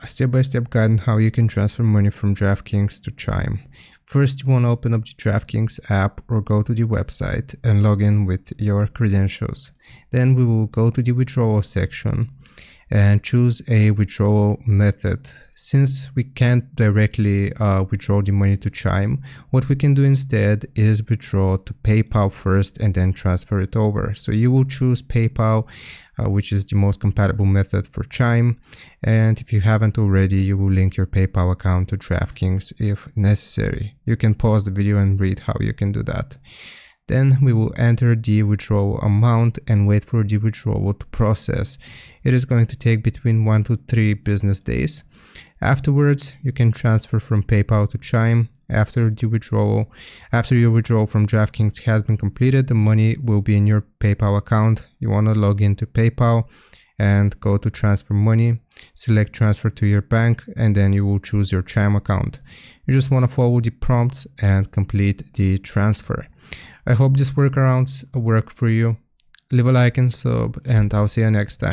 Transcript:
a step-by-step guide on how you can transfer money from DraftKings to Chime. First, you want to open up the DraftKings app or go to the website and log in with your credentials. Then we will go to the withdrawal section and choose a withdrawal method. Since we can't directly withdraw the money to Chime, what we can do instead is withdraw to PayPal first and then transfer it over. So you will choose PayPal, which is the most compatible method for Chime. And if you haven't already, you will link your PayPal account to DraftKings if necessary. You can pause the video and read how you can do that. Then we will enter the withdrawal amount and wait for the withdrawal to process. It is going to take between 1 to 3 business days. Afterwards, you can transfer from PayPal to Chime. After your withdrawal from DraftKings has been completed, the money will be in your PayPal account. You want to log into PayPal and go to transfer money, select transfer to your bank, and then you will choose your Chime account. You just want to follow the prompts and complete the transfer. I hope these workarounds work for you. Leave a like and sub, and I'll see you next time.